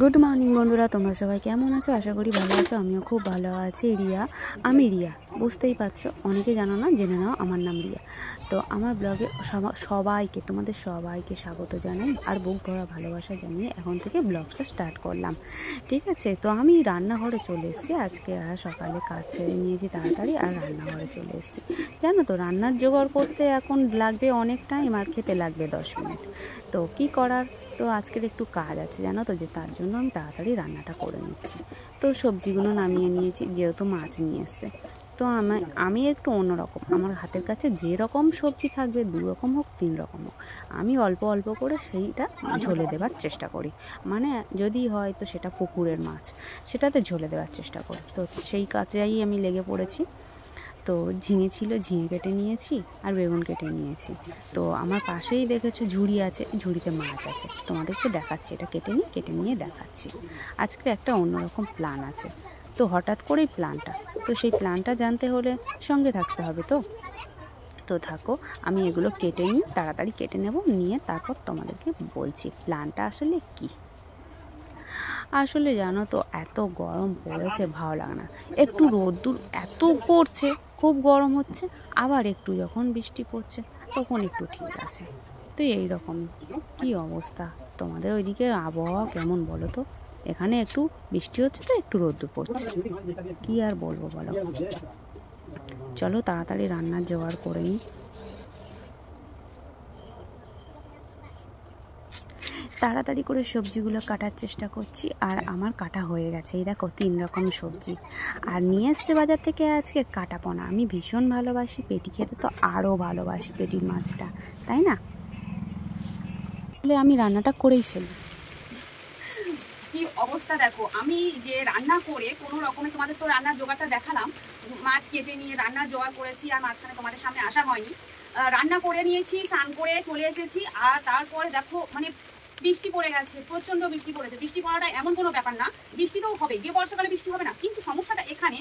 Good morning বন্ধুরা, তোমরা সবাই কেমন আছো? আশা করি ভালো আছো। আমিও খুব ভালো আছি। আমি রিয়া, বুঝতেই পারছো, অনেকে জানো না, জেনে নাও আমার নাম রিয়া। তো আমার ব্লগে তোমাদের সবাইকে স্বাগত জানাই আর বুক ভরা ভালোবাসা জানিয়ে এখন থেকে ব্লগটা স্টার্ট করলাম। ঠিক আছে, তো আমি রান্নাঘরে চলে এসেছি আজকে। আর সকালে কাজ সেরে নিয়েছি তাড়াতাড়ি আর রান্নাঘরে চলে এসেছি। জানো তো, রান্নার জোগাড় করতে এখন লাগবে অনেক টাইম আর খেতে লাগবে 10 মিনিট। তো কি করার, তো আজকের একটু কাজ আছে জানো তো, যে তার জন্য আমি তাড়াতাড়ি রান্নাটা করে নিচ্ছি। তো সবজিগুলো নামিয়ে নিয়েছি, যেহেতু মাছ নিয়ে এসছে। তো আমি একটু অন্যরকম, আমার হাতের কাছে যে রকম সবজি থাকবে, 2 রকম হোক 3 রকম হোক, আমি অল্প অল্প করে সেইটা ঝোলে দেওয়ার চেষ্টা করি। মানে যদি হয় তো সেটা পুকুরের মাছ, সেটাতে ঝোলে দেওয়ার চেষ্টা করি। তো সেই কাজেই আমি লেগে পড়েছি। তো ঝিঙে ছিল, ঝিঙে কেটে নিয়েছি আর বেগুন কেটে নিয়েছি। তো আমার পাশেই দেখেছো ঝুড়ি আছে, ঝুড়িতে মাছ আছে, তোমাদেরকে দেখাচ্ছি। এটা কেটে নিয়ে দেখাচ্ছি। আজকে একটা অন্যরকম প্ল্যান আছে, তো হঠাৎ করেই প্ল্যানটা, তো সেই প্ল্যানটা জানতে হলে সঙ্গে থাকতে হবে। তো থাকো, আমি এগুলো কেটে নিই, তাড়াতাড়ি কেটে নেব, নিয়ে তারপর তোমাদেরকে বলছি প্ল্যানটা আসলে কী। আসলে জানো তো, এত গরম পড়েছে, ভালো লাগে না। একটু রোদ্দুর এত পড়ছে, খুব গরম হচ্ছে, আবার একটু যখন বৃষ্টি পড়ছে তখন একটু ঠিক আছে। তো এইরকম কি অবস্থা, তোমাদের ওইদিকে আবহাওয়া কেমন বলো তো? এখানে একটু বৃষ্টি হচ্ছে তো একটু রোদ্দুর পড়ছে, কি আর বলবো বলো। চলো তাড়াতাড়ি রান্নার জোগাড় করে নিই। তাড়াতাড়ি করে সবজিগুলো কাটার চেষ্টা করছি, আর আমার কাটা হয়ে গেছে। এই দেখো 3 রকম সবজি, আর নিয়ে এসছে বাজার থেকে আজকে কাটাপোনা। আমি ভীষণ ভালোবাসি পেটি খেতে, তো আরও ভালোবাসি পেটির মাছটা, তাই না? তাহলে আমি রান্নাটা করেই ফেলি। কি অবস্থা দেখো, আমি যে রান্না করে কোনো রকমে তোমাদের তো রান্নার জোগাড়টা দেখালাম, মাছ কেটে নিয়ে রান্নার জোগাড় করেছি, আর মাঝখানে তোমাদের সামনে আসা হয়নি। রান্না করে নিয়েছি, স্নান করে চলে এসেছি, আর তারপরে দেখো মানে বৃষ্টি পড়ে গেছে, প্রচণ্ড বৃষ্টি পড়েছে। বৃষ্টি পড়াটা এমন কোনো ব্যাপার না, বৃষ্টি তো হবে, গিয়ে বর্ষাকালে বৃষ্টি হবে না। কিন্তু সমস্যাটা এখানে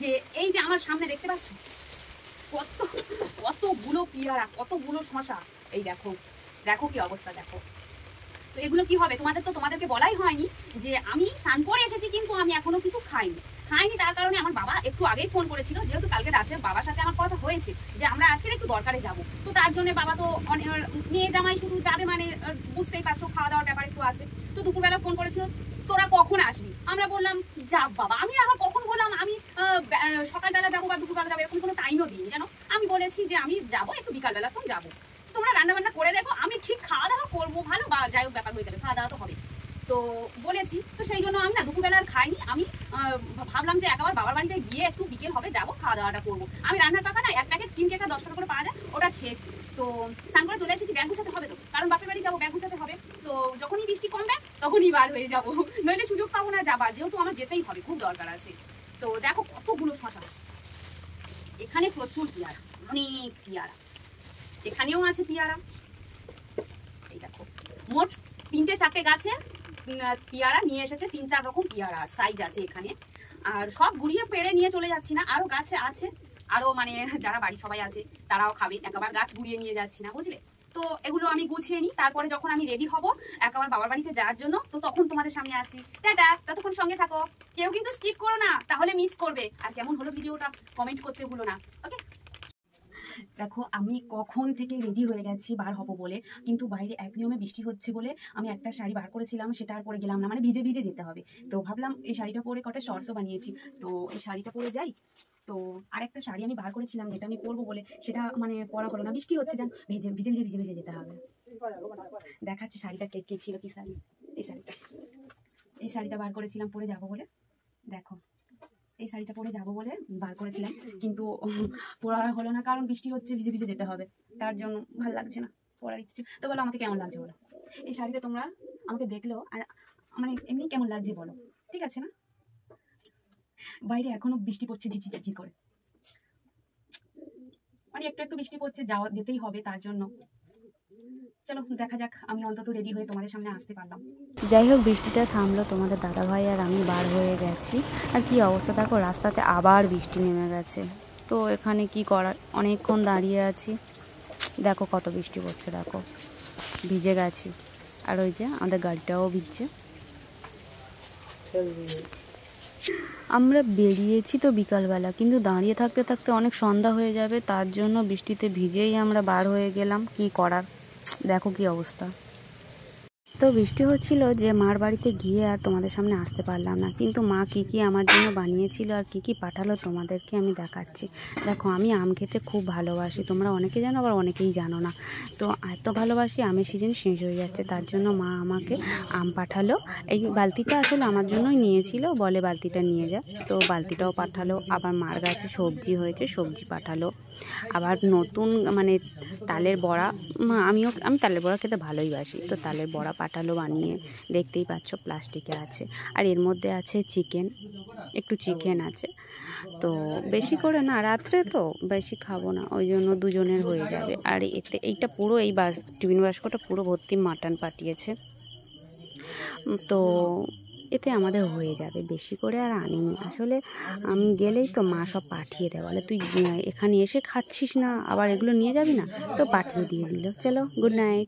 যে এই যে আমার সামনে দেখতে পাচ্ছ কতগুলো পিয়ারা, কতগুলো শশা, এই দেখো দেখো কি অবস্থা দেখো। তো এগুলো কি হবে, তোমাদেরকে বলাই হয়নি যে আমি স্নান করে এসেছি, কিন্তু আমি এখনো কিছু খাইনি। তার কারণে আমার বাবা একটু আগেই ফোন করেছিল, যেহেতু কালকে রাত্রে বাবার সাথে আমার কথা হয়েছে যে আমরা আজকে একটু দরকারে যাব। তো তার জন্য বাবা তো মেয়ে জামাই শুধু যাবে, মানে বুঝতেই পারছো খাওয়া দাওয়ার ব্যাপার একটু আছে। তো দুপুরবেলা ফোন করেছিল, তোরা কখন আসবি? আমরা বললাম যাব বাবা। আমি আবার কখন বললাম, আমি সকালবেলা যাবো বা দুপুরবেলা যাবো, এরকম কোনো টাইমও দিইনি জানো। আমি বলেছি যে আমি যাবো একটু বিকালবেলা, তো যাবো, তোমরা রান্না বান্না করে দেখো, আমি ঠিক খাওয়া দাওয়া করবো, ভালো বা যাই হোক ব্যাপার হয়ে যাবে, খাওয়া দাওয়া তো হবে। তো বলেছি, তো সেই জন্য আমি না দুপুরবেলা আর খাইনি। আমি ভাবলাম যে একবার বাবার বাড়িতে গিয়ে একটু বিকেল হবে যাবো, খাওয়া দাওয়াটা করবো। আমি রান্নার টাকা না, এক প্যাকেট ক্রিম কেকটা 10 টাকা করে পাওয়া যায়, ওটা খেয়েছি। তো স্নান করে চলে এসেছি, ব্যাগ গুছাতে হবে তো, কারণ বাপের বাড়ি যাবো, ব্যাগ গুছাতে হবে। তো যখনই বৃষ্টি কমবে তখনই বার হয়ে যাবো, নইলে সুযোগ পাবো না যাবার, যেহেতু আমার যেতেই হবে, খুব দরকার আছে। তো দেখো কতগুলো শশা, এখানে প্রচুর পেয়ারা, অনেক পেয়ারা, এখানেও আছে পেয়ারা। এই দেখো মোট 3-4টে গাছে পেয়ারা নিয়ে এসেছে, 3-4 রকম পেয়ারা সাইজ আছে এখানে। আর সব গুড়িয়ে পেড়ে নিয়ে চলে যাচ্ছি না, আরো গাছে আছে, আরো মানে যারা বাড়ি সবাই আছে তারাও খাবে, একবার গাছ গুড়িয়ে নিয়ে যাচ্ছি না, বুঝলে। তো এগুলো আমি গুছিয়ে নিই, তারপরে যখন আমি রেডি হব একবার বাবার বাড়িতে যাওয়ার জন্য, তো তখন তোমাদের সামনে আসি। টাটা, ততক্ষণ সঙ্গে থাকো, কেউ কিন্তু স্কিপ করো না, তাহলে মিস করবে। আর কেমন হলো ভিডিওটা কমেন্ট করতে ভুলো না, ওকে। দেখো আমি কখন থেকে রেডি হয়ে গেছি বার হব বলে, কিন্তু বাইরে এক নিয়মে বৃষ্টি হচ্ছে বলে আমি একটা শাড়ি বার করেছিলাম, সেটা আর পরে গেলাম না, মানে ভিজে ভিজে যেতে হবে। তো ভাবলাম এই শাড়িটা পরে কটা শর্টসও বানিয়েছি, তো এই শাড়িটা পরে যাই। তো আরেকটা শাড়ি আমি বার করেছিলাম যেটা আমি পরবো বলে, সেটা মানে পরা হলো না, বৃষ্টি হচ্ছে, যেন ভিজে ভিজে ভিজে ভিজে ভিজে যেতে হবে। দেখাচ্ছি শাড়িটা কে ছিল, কি শাড়ি, এই শাড়িটা বার করেছিলাম পরে যাবো বলে। দেখো এই শাড়িটা পরে যাবো বলে বার করেছিলাম, কিন্তু পরা হলো না, কারণ বৃষ্টি হচ্ছে, ভিজে ভিজে যেতে হবে, তার জন্য ভালো লাগছে না, পরার ইচ্ছে। তো বলো আমাকে কেমন লাগছে বলো, এই শাড়িতে তোমরা আমাকে দেখলেও মানে এমনি কেমন লাগছে বলো, ঠিক আছে না? বাইরে এখনো বৃষ্টি পড়ছে ঝিঝি ঝিঝি করে, মানে একটু একটু বৃষ্টি পড়ছে, যেতেই হবে, তার জন্য চলো দেখা যাক, আমি অন্তত রেডি হয়ে তোমাদের সামনে আসতে পারলাম। যাই হোক, বৃষ্টিটা থামলো, তোমাদের দাদাভাই আর আমি বার হয়ে গেছি। আর কি অবস্থা দেখো, রাস্তাতে আবার বৃষ্টি নেমে গেছে। তো এখানে কি করার, অনেকক্ষণ দাঁড়িয়ে আছি, দেখো কত বৃষ্টি পড়ছে, দেখো ভিজে গেছি। আর ওই যে আমাদের গাড়িটাও ভিজছে। আমরা বেরিয়েছি তো বিকালবেলা, কিন্তু দাঁড়িয়ে থাকতে থাকতে অনেক সন্ধ্যা হয়ে যাবে, তার জন্য বৃষ্টিতে ভিজেই আমরা বার হয়ে গেলাম। কি করার, দেখো কি অবস্থা। তো বৃষ্টি হচ্ছিল যে মার বাড়িতে গিয়ে আর তোমাদের সামনে আসতে পারলাম না, কিন্তু মা কী কী আমার জন্য বানিয়েছিল আর কী কী পাঠালো তোমাদেরকে আমি দেখাচ্ছি। দেখো, আমি আম খেতে খুব ভালোবাসি, তোমরা অনেকে জানো আবার অনেকেই জানো না। তো এত ভালোবাসি, আমের সিজন শেষ হয়ে যাচ্ছে, তার জন্য মা আমাকে আম পাঠালো। এই বালতিটা আসলে আমার জন্যই নিয়েছিল, বলে বালতিটা নিয়ে যা, তো বালতিটাও পাঠালো। আবার মার গাছে সবজি হয়েছে, সবজি পাঠালো। আবার নতুন মানে তালের বড়া, আমি তালের বড়া খেতে ভালোই বাসি, তো তালের বড়া পাঠালো বানিয়ে, দেখতেই পাচ্ছ প্লাস্টিকে আছে। আর এর মধ্যে আছে চিকেন, একটু চিকেন আছে। তো বেশি করে না, রাত্রে তো বেশি খাবো না, ওই জন্য দুজনের হয়ে যাবে। আর এতে এইটা পুরো এই টিফিন বাস্কটা পুরো ভর্তি মাটন পাঠিয়েছে, তো এতে আমাদের হয়ে যাবে, বেশি করে আর আনিনি। আসলে আমি গেলেই তো মা সব পাঠিয়ে দেয়, বলে তুই এখানে এসে খাচ্ছিস না, আবার এগুলো নিয়ে যাবি না, তো পাঠিয়ে দিয়ে দিল। চলো, গুড নাইট।